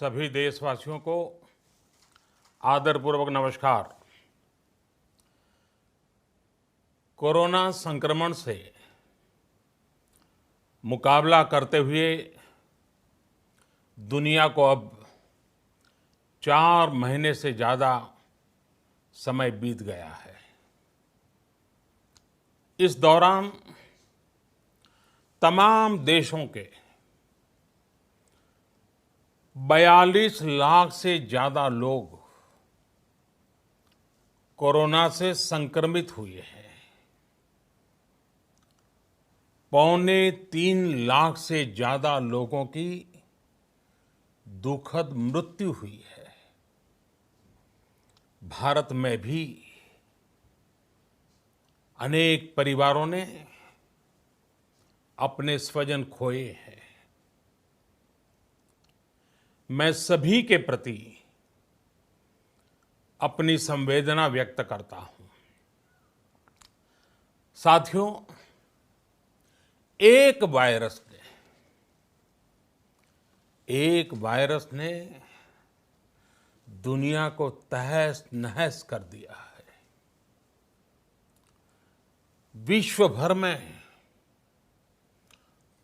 सभी देशवासियों को आदरपूर्वक नमस्कार। कोरोना संक्रमण से मुकाबला करते हुए दुनिया को अब 4 महीने से ज़्यादा समय बीत गया है। इस दौरान तमाम देशों के 42 लाख से ज़्यादा लोग कोरोना से संक्रमित हुए हैं। 2.25 लाख से ज़्यादा लोगों की दुखद मृत्यु हुई है। भारत में भी अनेक परिवारों ने अपने स्वजन खोए हैं। मैं सभी के प्रति अपनी संवेदना व्यक्त करता हूं। साथियों, एक वायरस ने दुनिया को तहस नहस कर दिया है। विश्व भर में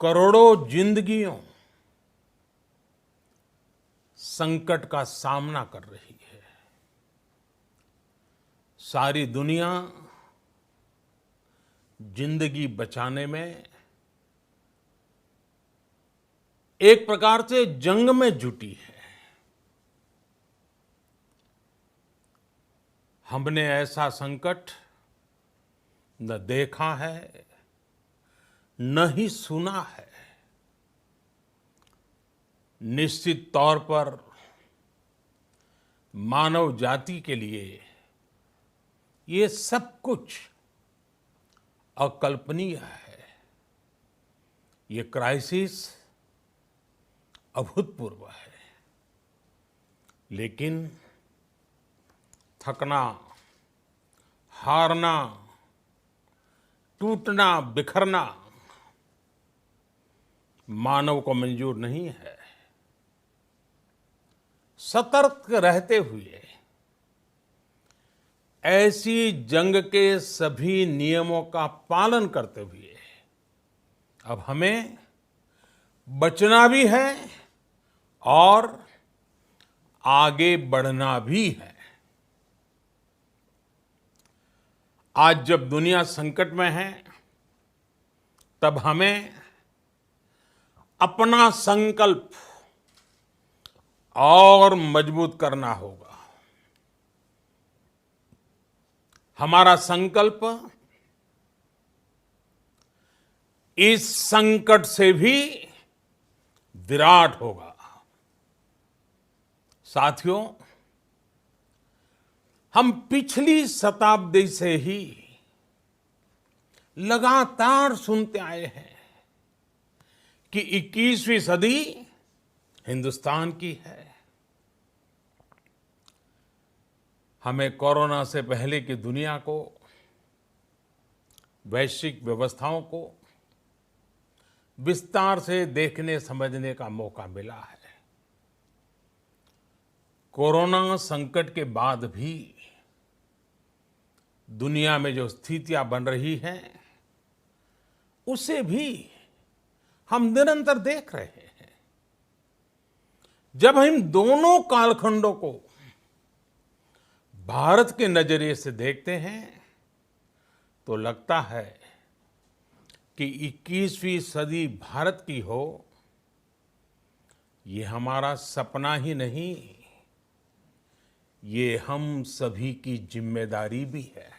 करोड़ों जिंदगियों संकट का सामना कर रही है। सारी दुनिया जिंदगी बचाने में एक प्रकार से जंग में जुटी है। हमने ऐसा संकट न देखा है, न ही सुना है। निश्चित तौर पर मानव जाति के लिए ये सब कुछ अकल्पनीय है। ये क्राइसिस अभूतपूर्व है। लेकिन थकना, हारना, टूटना, बिखरना मानव को मंजूर नहीं है। सतर्क रहते हुए ऐसी जंग के सभी नियमों का पालन करते हुए अब हमें बचना भी है और आगे बढ़ना भी है। आज जब दुनिया संकट में है, तब हमें अपना संकल्प और मजबूत करना होगा। हमारा संकल्प इस संकट से भी विराट होगा। साथियों, हम पिछली शताब्दी से ही लगातार सुनते आए हैं कि 21वीं सदी हिंदुस्तान की है। हमें कोरोना से पहले की दुनिया को, वैश्विक व्यवस्थाओं को विस्तार से देखने समझने का मौका मिला है। कोरोना संकट के बाद भी दुनिया में जो स्थितियां बन रही हैं, उसे भी हम निरंतर देख रहे हैं। जब हम दोनों कालखंडों को भारत के नजरिए से देखते हैं, तो लगता है कि 21वीं सदी भारत की हो, ये हमारा सपना ही नहीं, ये हम सभी की जिम्मेदारी भी है।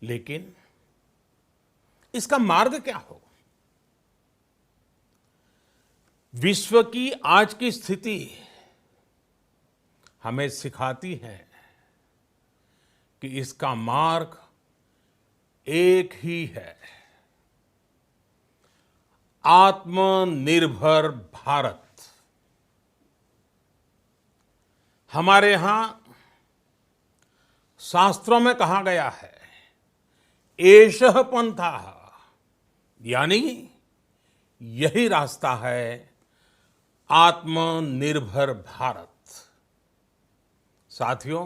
लेकिन इसका मार्ग क्या हो? विश्व की आज की स्थिति हमें सिखाती है कि इसका मार्ग एक ही है, आत्मनिर्भर भारत। हमारे यहां शास्त्रों में कहा गया है, एषः पंथः, यानी यही रास्ता है आत्मनिर्भर भारत। साथियों,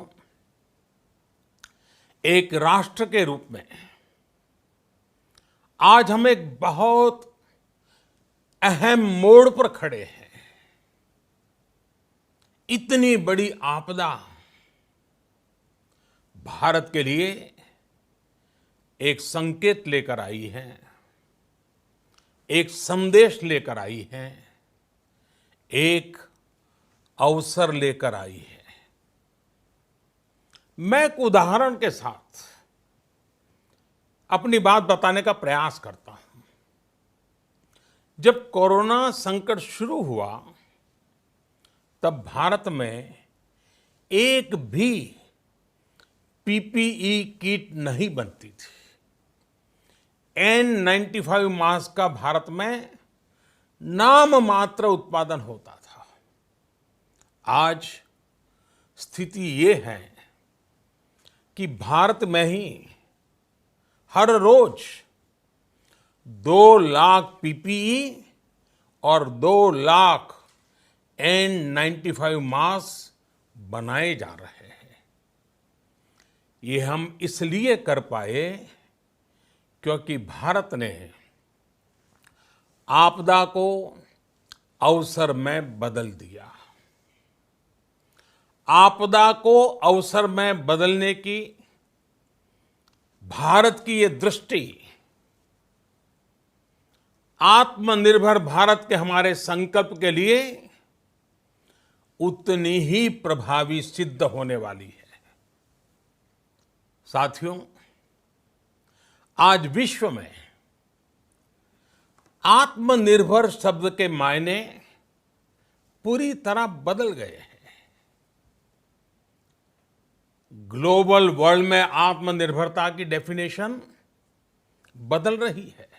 एक राष्ट्र के रूप में आज हम एक बहुत अहम मोड़ पर खड़े हैं। इतनी बड़ी आपदा भारत के लिए एक संकेत लेकर आई है, एक संदेश लेकर आई है, एक अवसर लेकर आई है। मैं एक उदाहरण के साथ अपनी बात बताने का प्रयास करता हूं। जब कोरोना संकट शुरू हुआ, तब भारत में एक भी पीपीई किट नहीं बनती थी। N95 मास्क का भारत में नाम मात्र उत्पादन होता था। आज स्थिति ये है कि भारत में ही हर रोज 2 लाख पीपीई और 2 लाख N95 मास्क बनाए जा रहे हैं। ये हम इसलिए कर पाए क्योंकि भारत ने आपदा को अवसर में बदल दिया। आपदा को अवसर में बदलने की भारत की ये दृष्टि आत्मनिर्भर भारत के हमारे संकल्प के लिए उतनी ही प्रभावी सिद्ध होने वाली है। साथियों, आज विश्व में आत्मनिर्भर शब्द के मायने पूरी तरह बदल गए हैं। ग्लोबल वर्ल्ड में आत्मनिर्भरता की डेफिनेशन बदल रही है।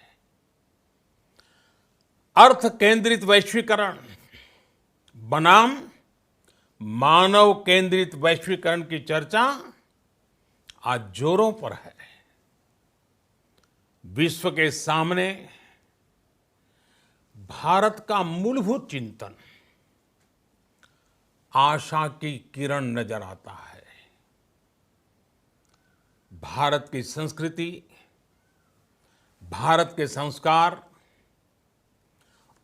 अर्थ केंद्रित वैश्वीकरण बनाम मानव केंद्रित वैश्वीकरण की चर्चा आज जोरों पर है। विश्व के सामने भारत का मूलभूत चिंतन आशा की किरण नजर आता है। भारत की संस्कृति, भारत के संस्कार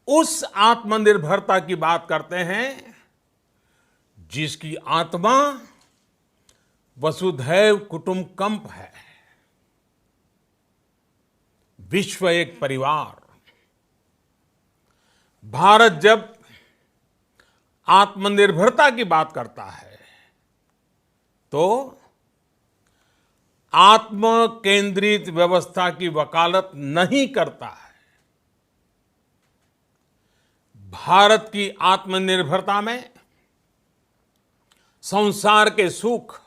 उस आत्मनिर्भरता की बात करते हैं जिसकी आत्मा वसुधैव कुटुंबकम है। विश्व एक परिवार। भारत जब आत्मनिर्भरता की बात करता है तो आत्म केंद्रित व्यवस्था की वकालत नहीं करता है। भारत की आत्मनिर्भरता में संसार के सुख,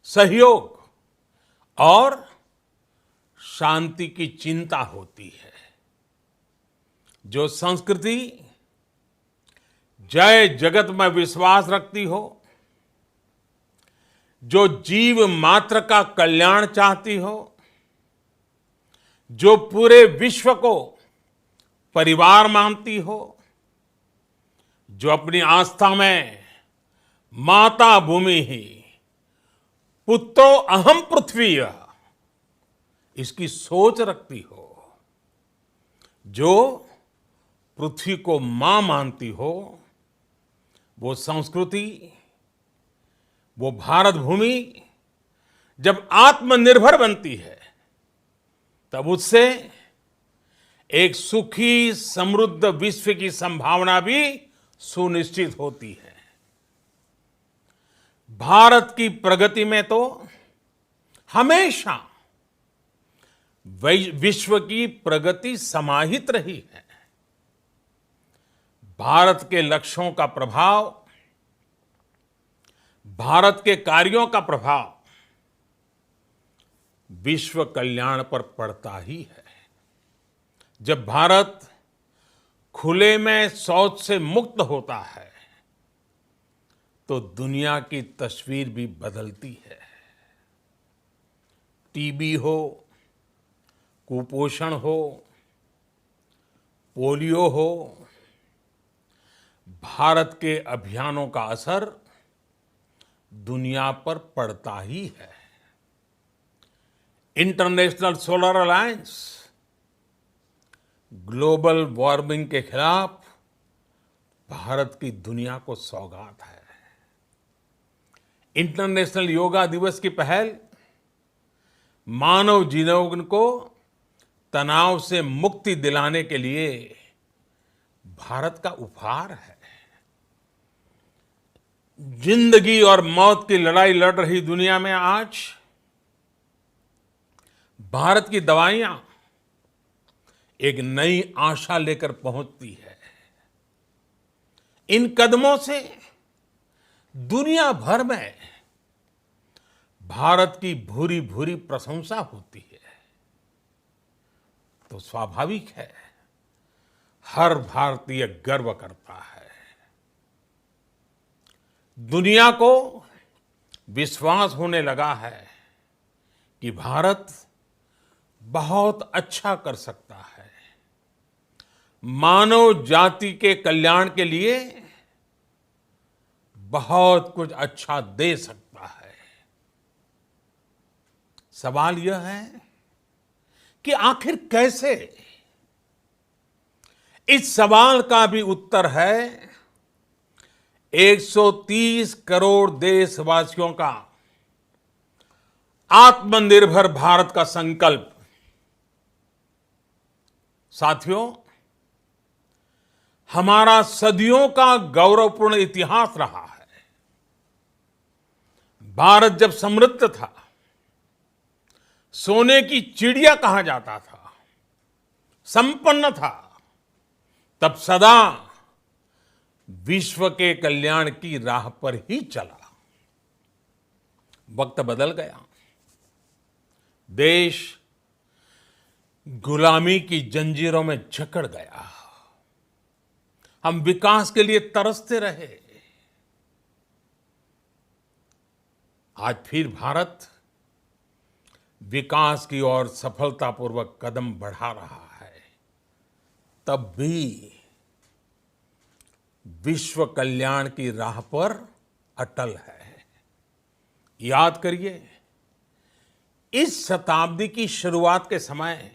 सहयोग और शांति की चिंता होती है। जो संस्कृति जय जगत में विश्वास रखती हो, जो जीव मात्र का कल्याण चाहती हो, जो पूरे विश्व को परिवार मानती हो, जो अपनी आस्था में माता भूमि ही पुत्रो अहम पृथ्वी इसकी सोच रखती हो, जो पृथ्वी को मां मानती हो, वो संस्कृति, वो भारत भूमि जब आत्मनिर्भर बनती है तब उससे एक सुखी समृद्ध विश्व की संभावना भी सुनिश्चित होती है। भारत की प्रगति में तो हमेशा विश्व की प्रगति समाहित रही है। भारत के लक्ष्यों का प्रभाव, भारत के कार्यों का प्रभाव विश्व कल्याण पर पड़ता ही है। जब भारत खुले में शौच से मुक्त होता है तो दुनिया की तस्वीर भी बदलती है। टीबी हो, कुपोषण हो, पोलियो हो, भारत के अभियानों का असर दुनिया पर पड़ता ही है। International solar alliance global warming के खिलाफ भारत की दुनिया को सौगात है। इंटरनेशनल योगा दिवस की पहल मानव जीवन को तनाव से मुक्ति दिलाने के लिए भारत का उपहार है। जिंदगी और मौत की लड़ाई लड़ रही दुनिया में आज भारत की दवाइयां एक नई आशा लेकर पहुंचती है। इन कदमों से दुनिया भर में भारत की भूरी भूरी प्रशंसा होती है। तो स्वाभाविक है, हर भारतीय गर्व करता है। दुनिया को विश्वास होने लगा है कि भारत बहुत अच्छा कर सकता है, मानव जाति के कल्याण के लिए बहुत कुछ अच्छा दे सकता है। सवाल यह है कि आखिर कैसे? इस सवाल का भी उत्तर है 130 करोड़ देशवासियों का आत्मनिर्भर भारत का संकल्प। साथियों, हमारा सदियों का गौरवपूर्ण इतिहास रहा है। भारत जब समृद्ध था, सोने की चिड़िया कहा जाता था, संपन्न था, तब सदा विश्व के कल्याण की राह पर ही चला। वक्त बदल गया, देश गुलामी की जंजीरों में जकड़ गया। हम विकास के लिए तरसते रहे। आज फिर भारत विकास की ओर सफलतापूर्वक कदम बढ़ा रहा है। तब भी विश्व कल्याण की राह पर अटल है। याद करिए, इस शताब्दी की शुरुआत के समय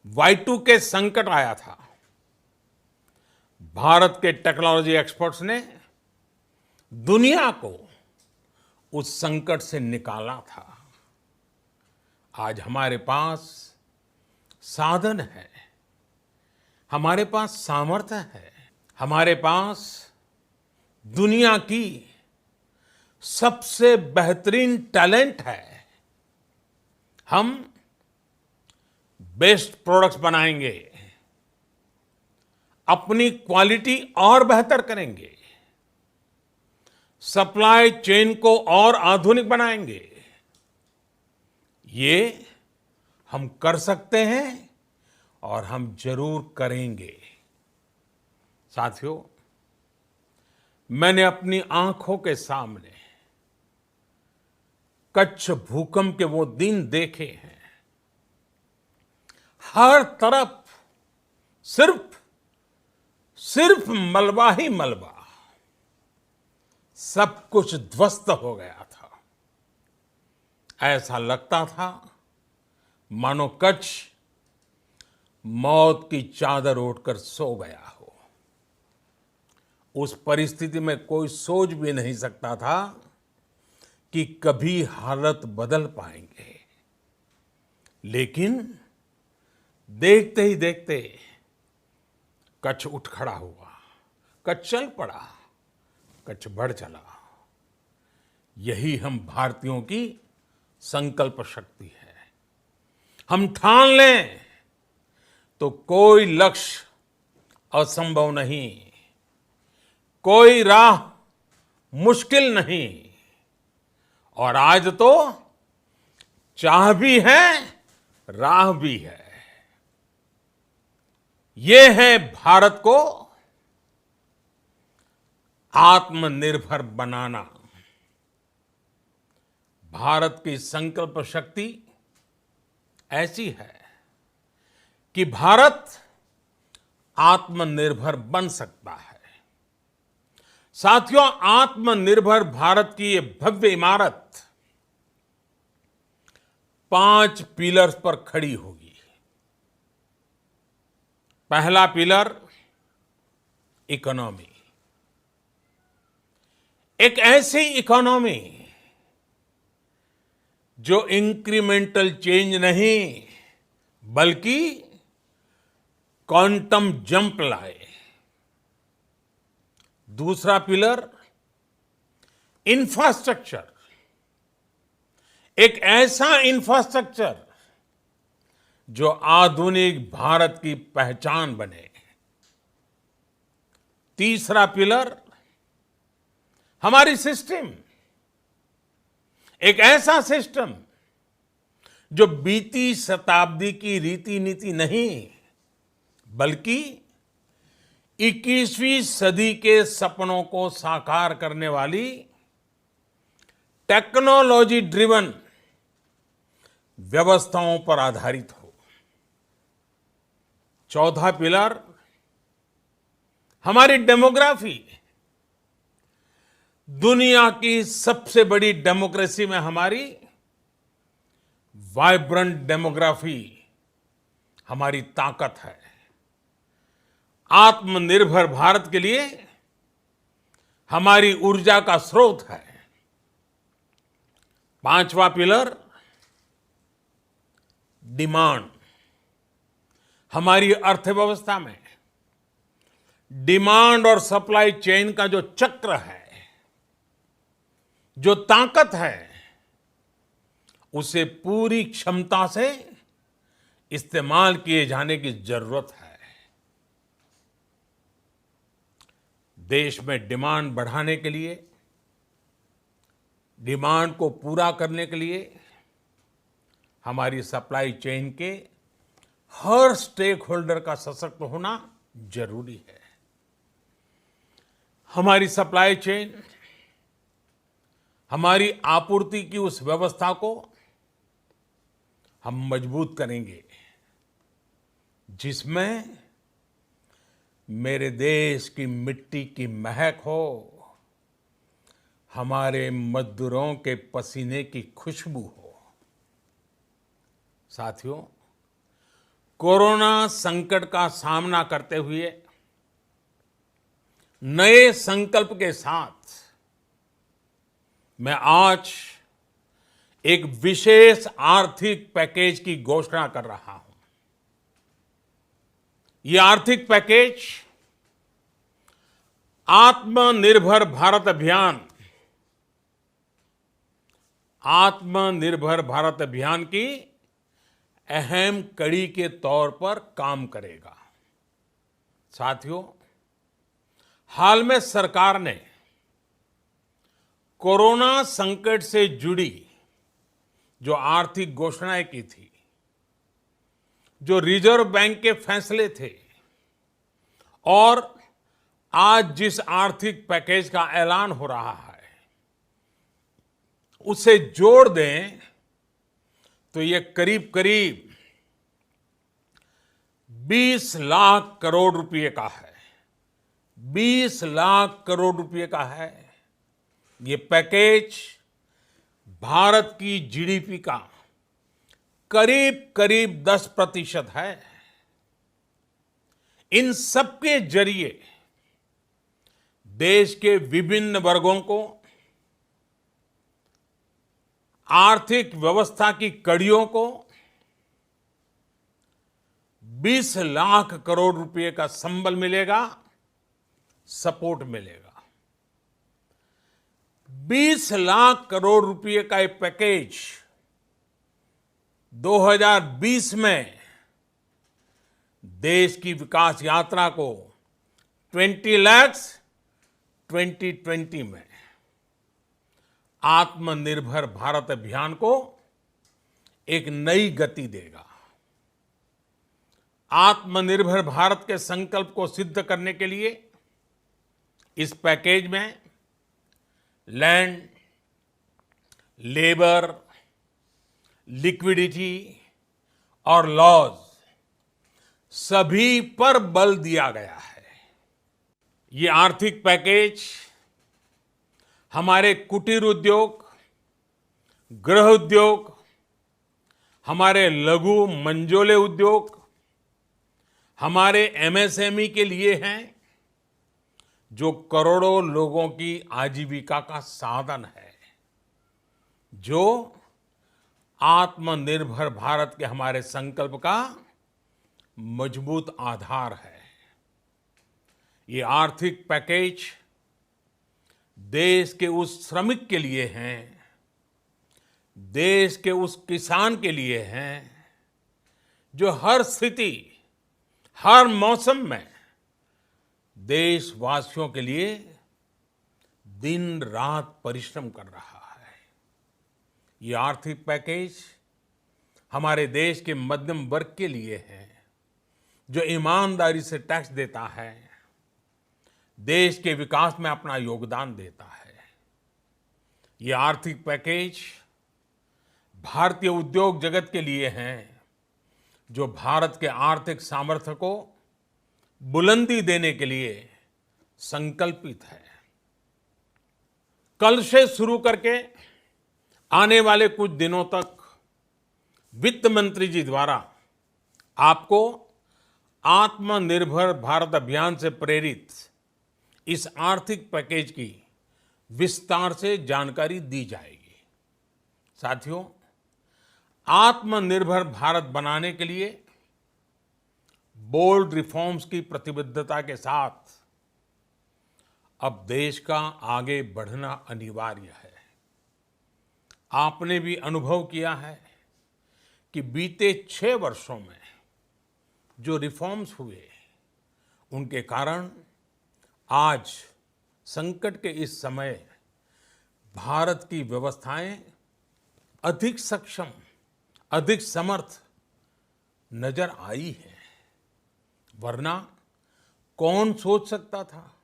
Y2K संकट आया था। भारत के टेक्नोलॉजी एक्सपर्ट्स ने दुनिया को उस संकट से निकाला था। आज हमारे पास साधन है, हमारे पास सामर्थ्य है, हमारे पास दुनिया की सबसे बेहतरीन टैलेंट है। हम बेस्ट प्रोडक्ट्स बनाएंगे, अपनी क्वालिटी और बेहतर करेंगे, सप्लाई चेन को और आधुनिक बनाएंगे। ये हम कर सकते हैं और हम जरूर करेंगे। साथियों, मैंने अपनी आंखों के सामने कच्छ भूकंप के वो दिन देखे हैं। हर तरफ सिर्फ मलबा ही मलबा, सब कुछ ध्वस्त हो गया था। ऐसा लगता था मानो कच्छ मौत की चादर ओढ़कर सो गया हो। उस परिस्थिति में कोई सोच भी नहीं सकता था कि कभी हालत बदल पाएंगे। लेकिन देखते ही देखते कच्छ उठ खड़ा हुआ, कच्छ चल पड़ा, कच्छ बढ़ चला। यही हम भारतीयों की संकल्प शक्ति है। हम ठान लें तो कोई लक्ष्य असंभव नहीं, कोई राह मुश्किल नहीं। और आज तो चाह भी है, राह भी है। ये है भारत को आत्मनिर्भर बनाना। भारत की संकल्प शक्ति ऐसी है कि भारत आत्मनिर्भर बन सकता है। साथियों, आत्मनिर्भर भारत की ये भव्य इमारत 5 पिलर्स पर खड़ी होगी। पहला पिलर इकोनॉमी। एक ऐसी इकोनॉमी जो इंक्रीमेंटल चेंज नहीं बल्कि क्वांटम जंप लाए। दूसरा पिलर इंफ्रास्ट्रक्चर। एक ऐसा इंफ्रास्ट्रक्चर जो आधुनिक भारत की पहचान बने। तीसरा पिलर हमारी सिस्टम। एक ऐसा सिस्टम जो बीती शताब्दी की रीति नीति नहीं बल्कि 21वीं सदी के सपनों को साकार करने वाली टेक्नोलॉजी ड्रिवन व्यवस्थाओं पर आधारित हो। चौथा पिलर हमारी डेमोग्राफी। दुनिया की सबसे बड़ी डेमोक्रेसी में हमारी वाइब्रेंट डेमोग्राफी हमारी ताकत है। आत्मनिर्भर भारत के लिए हमारी ऊर्जा का स्रोत है। पांचवा पिलर डिमांड। हमारी अर्थव्यवस्था में डिमांड और सप्लाई चेन का जो चक्र है, जो ताकत है, उसे पूरी क्षमता से इस्तेमाल किए जाने की जरूरत है। देश में डिमांड बढ़ाने के लिए, डिमांड को पूरा करने के लिए हमारी सप्लाई चेन के हर स्टेक होल्डर का सशक्त होना जरूरी है। हमारी सप्लाई चेन, हमारी आपूर्ति की उस व्यवस्था को हम मजबूत करेंगे जिसमें मेरे देश की मिट्टी की महक हो, हमारे मजदूरों के पसीने की खुशबू हो। साथियों, कोरोना संकट का सामना करते हुए नए संकल्प के साथ मैं आज एक विशेष आर्थिक पैकेज की घोषणा कर रहा हूं। यह आर्थिक पैकेज आत्मनिर्भर भारत अभियान, आत्मनिर्भर भारत अभियान की अहम कड़ी के तौर पर काम करेगा। साथियों, हाल में सरकार ने कोरोना संकट से जुड़ी जो आर्थिक घोषणाएं की थी, जो रिजर्व बैंक के फैसले थे और आज जिस आर्थिक पैकेज का ऐलान हो रहा है, उसे जोड़ दें तो ये करीब करीब 20 लाख करोड़ रुपए का है। 20 लाख करोड़ रुपए का है। ये पैकेज भारत की जीडीपी का करीब करीब 10% है। इन सबके जरिए देश के विभिन्न वर्गों को आर्थिक व्यवस्था की कड़ियों को 20 लाख करोड़ रुपए का संबल मिलेगा, सपोर्ट मिलेगा। 20 लाख करोड़ रुपए का एक पैकेज 2020 में देश की विकास यात्रा को 20 लाख 2020 में आत्मनिर्भर भारत अभियान को एक नई गति देगा। आत्मनिर्भर भारत के संकल्प को सिद्ध करने के लिए इस पैकेज में लैंड, लेबर, लिक्विडिटी और लॉज सभी पर बल दिया गया है। ये आर्थिक पैकेज हमारे कुटीर उद्योग, गृह उद्योग, हमारे लघु मंझोले उद्योग, हमारे एमएसएमई के लिए हैं, जो करोड़ों लोगों की आजीविका का साधन है, जो आत्मनिर्भर भारत के हमारे संकल्प का मजबूत आधार है। ये आर्थिक पैकेज देश के उस श्रमिक के लिए हैं, देश के उस किसान के लिए हैं, जो हर स्थिति, हर मौसम में देशवासियों के लिए दिन रात परिश्रम कर रहा है। ये आर्थिक पैकेज हमारे देश के मध्यम वर्ग के लिए है, जो ईमानदारी से टैक्स देता है, देश के विकास में अपना योगदान देता है। ये आर्थिक पैकेज भारतीय उद्योग जगत के लिए हैं, जो भारत के आर्थिक सामर्थ्य को बुलंदी देने के लिए संकल्पित है। कल से शुरू करके आने वाले कुछ दिनों तक वित्त मंत्री जी द्वारा आपको आत्मनिर्भर भारत अभियान से प्रेरित इस आर्थिक पैकेज की विस्तार से जानकारी दी जाएगी। साथियों, आत्मनिर्भर भारत बनाने के लिए बोल्ड रिफॉर्म्स की प्रतिबद्धता के साथ अब देश का आगे बढ़ना अनिवार्य है। आपने भी अनुभव किया है कि बीते 6 वर्षों में जो रिफॉर्म्स हुए, उनके कारण आज संकट के इस समय भारत की व्यवस्थाएं अधिक सक्षम, अधिक समर्थ नजर आई है। वरना कौन सोच सकता था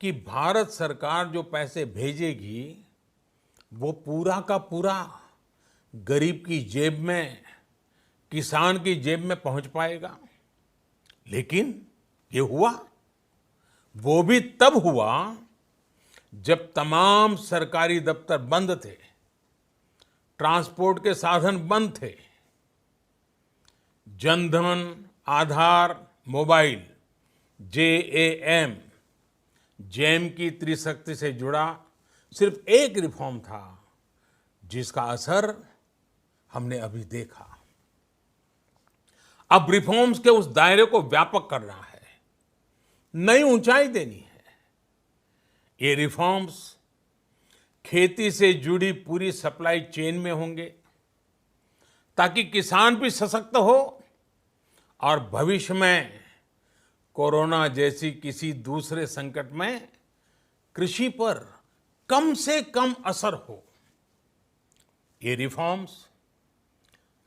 कि भारत सरकार जो पैसे भेजेगी वो पूरा का पूरा गरीब की जेब में, किसान की जेब में पहुंच पाएगा। लेकिन ये हुआ, वो भी तब हुआ जब तमाम सरकारी दफ्तर बंद थे, ट्रांसपोर्ट के साधन बंद थे। जनधन, आधार, मोबाइल, जेएएम, जैम की त्रिशक्ति से जुड़ा सिर्फ एक रिफॉर्म था, जिसका असर हमने अभी देखा। अब रिफॉर्म्स के उस दायरे को व्यापक करना है, नई ऊंचाई देनी है। ये रिफॉर्म्स खेती से जुड़ी पूरी सप्लाई चेन में होंगे, ताकि किसान भी सशक्त हो और भविष्य में कोरोना जैसी किसी दूसरे संकट में कृषि पर कम से कम असर हो। ये रिफॉर्म्स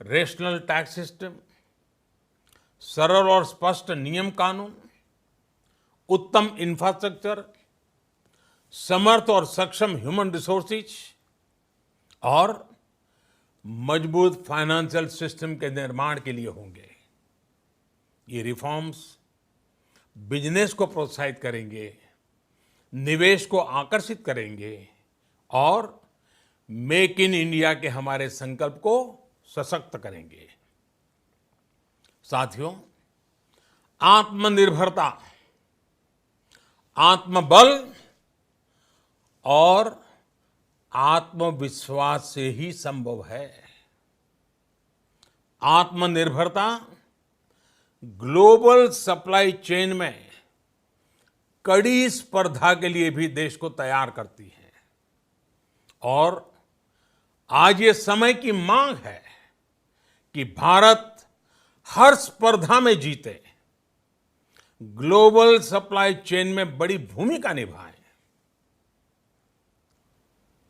रेशनल टैक्स सिस्टम, सरल और स्पष्ट नियम कानून, उत्तम इंफ्रास्ट्रक्चर, समर्थ और सक्षम ह्यूमन रिसोर्सेज और मजबूत फाइनेंशियल सिस्टम के निर्माण के लिए होंगे। ये रिफॉर्म्स बिजनेस को प्रोत्साहित करेंगे, निवेश को आकर्षित करेंगे और मेक इन इंडिया के हमारे संकल्प को सशक्त करेंगे। साथियों, आत्मनिर्भरता, आत्मबल और आत्मविश्वास से ही संभव है। आत्मनिर्भरता ग्लोबल सप्लाई चेन में कड़ी स्पर्धा के लिए भी देश को तैयार करती है। और आज ये समय की मांग है कि भारत हर स्पर्धा में जीते, ग्लोबल सप्लाई चेन में बड़ी भूमिका निभाए।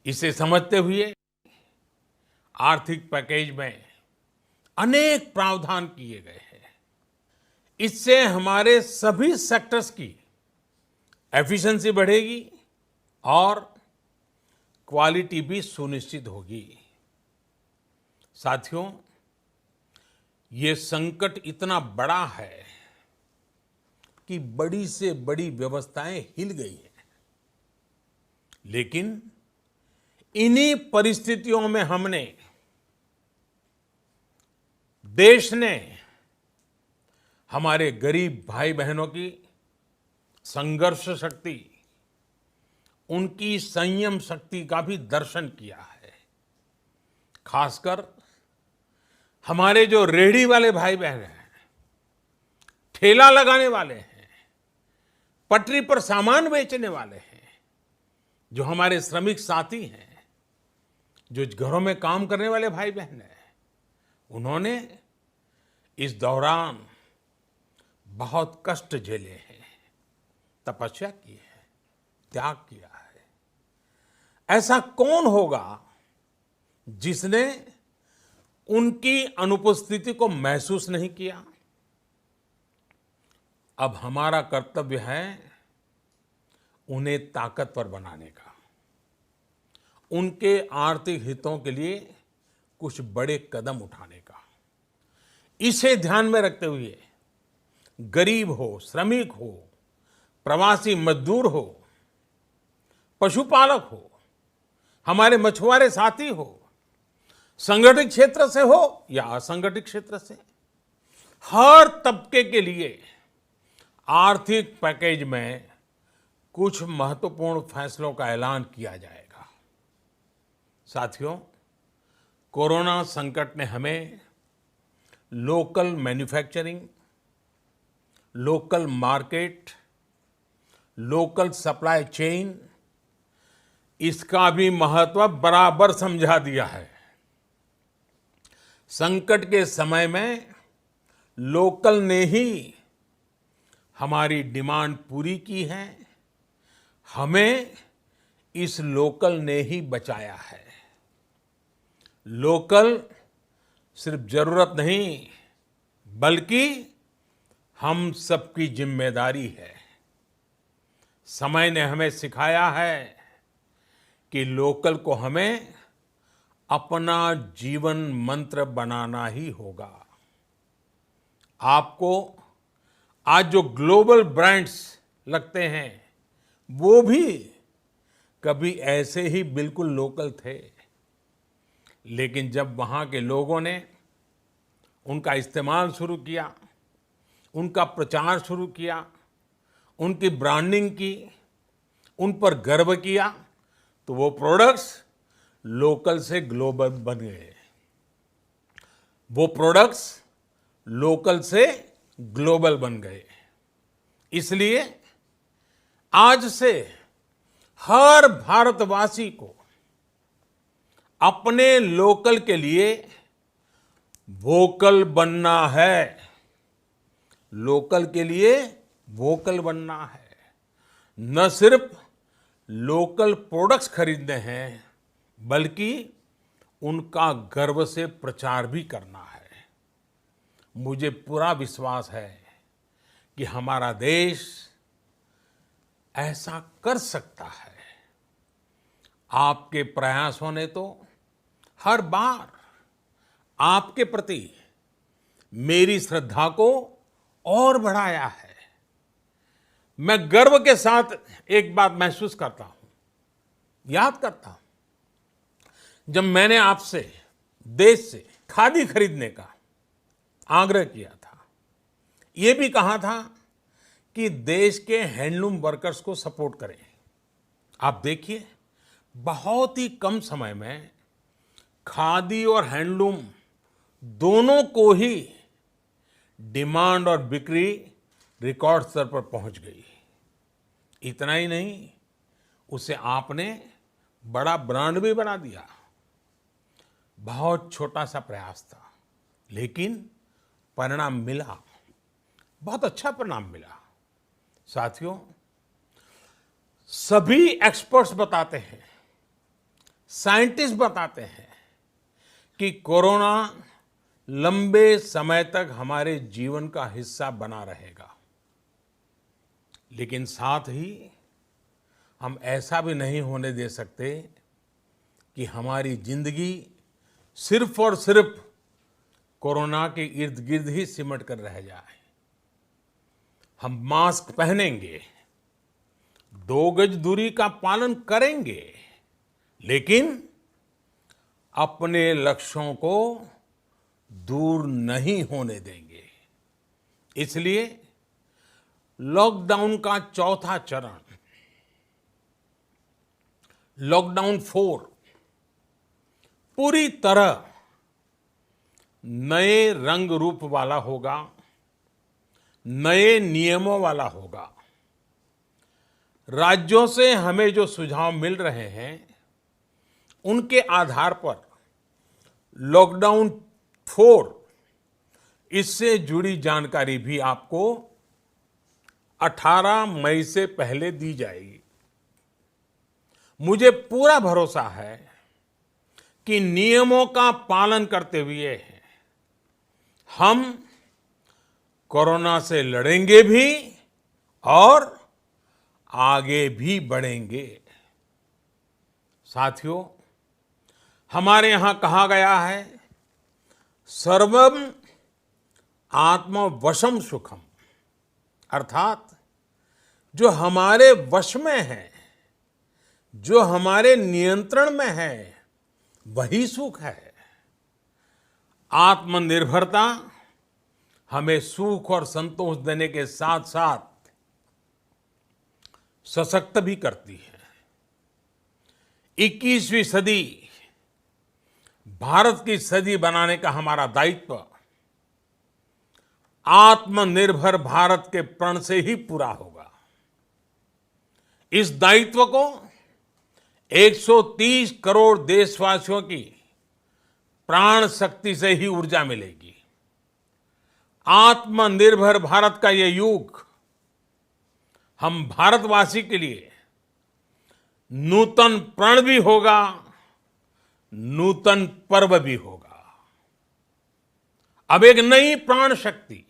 इसे समझते हुए आर्थिक पैकेज में अनेक प्रावधान किए गए हैं। इससे हमारे सभी सेक्टर्स की एफिशिएंसी बढ़ेगी और क्वालिटी भी सुनिश्चित होगी। साथियों, ये संकट इतना बड़ा है कि बड़ी से बड़ी व्यवस्थाएं हिल गई हैं। लेकिन इन्हीं परिस्थितियों में देश ने हमारे गरीब भाई बहनों की संघर्ष शक्ति, उनकी संयम शक्ति का भी दर्शन किया है। खासकर हमारे जो रेहड़ी वाले भाई बहन हैं, ठेला लगाने वाले हैं, पटरी पर सामान बेचने वाले हैं, जो हमारे श्रमिक साथी हैं, जो घरों में काम करने वाले भाई बहन हैं, उन्होंने इस दौरान बहुत कष्ट झेले हैं, तपस्या की है, त्याग किया है। ऐसा कौन होगा जिसने उनकी अनुपस्थिति को महसूस नहीं किया? अब हमारा कर्तव्य है उन्हें ताकतवर बनाने का, उनके आर्थिक हितों के लिए कुछ बड़े कदम उठाने का। इसे ध्यान में रखते हुए गरीब हो, श्रमिक हो, प्रवासी मजदूर हो, पशुपालक हो, हमारे मछुआरे साथी हो, संगठित क्षेत्र से हो या असंगठित क्षेत्र से, हर तबके के लिए आर्थिक पैकेज में कुछ महत्वपूर्ण फैसलों का ऐलान किया जाएगा। साथियों, कोरोना संकट ने हमें local manufacturing, local market, local supply chain, इसका भी महत्व बराबर समझा दिया है। संकट के समय में लोकल ने ही हमारी डिमांड पूरी की है, हमें इस लोकल ने ही बचाया है। लोकल सिर्फ जरूरत नहीं, बल्कि हम सबकी जिम्मेदारी है। समय ने हमें सिखाया है कि लोकल को हमें अपना जीवन मंत्र बनाना ही होगा। आपको आज जो ग्लोबल ब्रांड्स लगते हैं, वो भी कभी ऐसे ही बिल्कुल लोकल थे, लेकिन जब वहाँ के लोगों ने उनका इस्तेमाल शुरू किया, उनका प्रचार शुरू किया, उनकी ब्रांडिंग की, उन पर गर्व किया, तो वो प्रोडक्ट्स लोकल से ग्लोबल बन गए। वो प्रोडक्ट्स लोकल से ग्लोबल बन गए। इसलिए आज से हर भारतवासी को अपने लोकल के लिए वोकल बनना है। लोकल के लिए वोकल बनना है। न सिर्फ लोकल प्रोडक्ट्स खरीदने हैं, बल्कि उनका गर्व से प्रचार भी करना है। मुझे पूरा विश्वास है कि हमारा देश ऐसा कर सकता है। आपके प्रयासों ने तो हर बार आपके प्रति मेरी श्रद्धा को और बढ़ाया है। मैं गर्व के साथ एक बात महसूस करता हूं, याद करता हूं, जब मैंने आपसे देश से खादी खरीदने का आग्रह किया था, ये भी कहा था कि देश के हैंडलूम वर्कर्स को सपोर्ट करें। आप देखिए, बहुत ही कम समय में खादी और हैंडलूम दोनों को ही डिमांड और बिक्री रिकॉर्ड स्तर पर पहुंच गई। इतना ही नहीं, उसे आपने बड़ा ब्रांड भी बना दिया। बहुत छोटा सा प्रयास था, लेकिन परिणाम मिला, बहुत अच्छा परिणाम मिला। साथियों, सभी एक्सपर्ट्स बताते हैं, साइंटिस्ट बताते हैं कि कोरोना लंबे समय तक हमारे जीवन का हिस्सा बना रहेगा। लेकिन साथ ही हम ऐसा भी नहीं होने दे सकते कि हमारी जिंदगी सिर्फ और सिर्फ कोरोना के इर्द गिर्द ही सिमट कर रह जाए। हम मास्क पहनेंगे, 2 गज दूरी का पालन करेंगे, लेकिन अपने लक्ष्यों को दूर नहीं होने देंगे। इसलिए लॉकडाउन का चौथा चरण, लॉकडाउन 4, पूरी तरह नए रंग रूप वाला होगा, नए नियमों वाला होगा। राज्यों से हमें जो सुझाव मिल रहे हैं, उनके आधार पर लॉकडाउन 4, इससे जुड़ी जानकारी भी आपको 18 मई से पहले दी जाएगी। मुझे पूरा भरोसा है कि नियमों का पालन करते हुए हम कोरोना से लड़ेंगे भी और आगे भी बढ़ेंगे। साथियों, हमारे यहां कहा गया है, सर्वम आत्मवशम सुखम, अर्थात जो हमारे वश में है, जो हमारे नियंत्रण में है, वही सुख है। आत्मनिर्भरता हमें सुख और संतोष देने के साथ साथ सशक्त भी करती है। 21वीं सदी भारत की सदी बनाने का हमारा दायित्व आत्मनिर्भर भारत के प्रण से ही पूरा होगा। इस दायित्व को 130 करोड़ देशवासियों की प्राण शक्ति से ही ऊर्जा मिलेगी। आत्मनिर्भर भारत का ये युग हम भारतवासी के लिए नूतन प्रण भी होगा, नूतन पर्व भी होगा। अब एक नई प्राण शक्ति,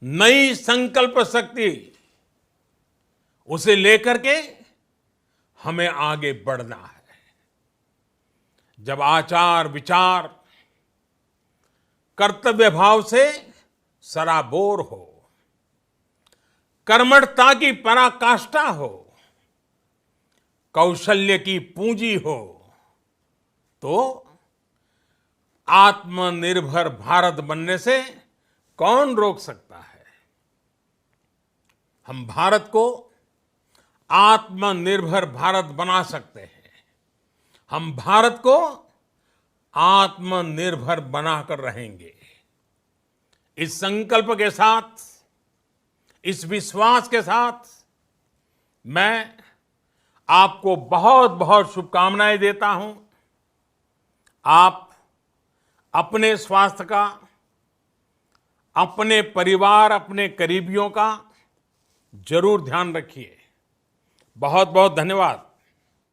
नई संकल्प शक्ति, उसे लेकर के हमें आगे बढ़ना है। जब आचार विचार कर्तव्य भाव से सराबोर हो, कर्मठता की पराकाष्ठा हो, कौशल्य की पूंजी हो, तो आत्मनिर्भर भारत बनने से कौन रोक सकता है। हम भारत को आत्मनिर्भर भारत बना सकते हैं। हम भारत को आत्मनिर्भर बनाकर रहेंगे। इस संकल्प के साथ, इस विश्वास के साथ मैं आपको बहुत बहुत शुभकामनाएं देता हूं। आप अपने स्वास्थ्य का, अपने परिवार, अपने करीबियों का जरूर ध्यान रखिए। बहुत बहुत धन्यवाद।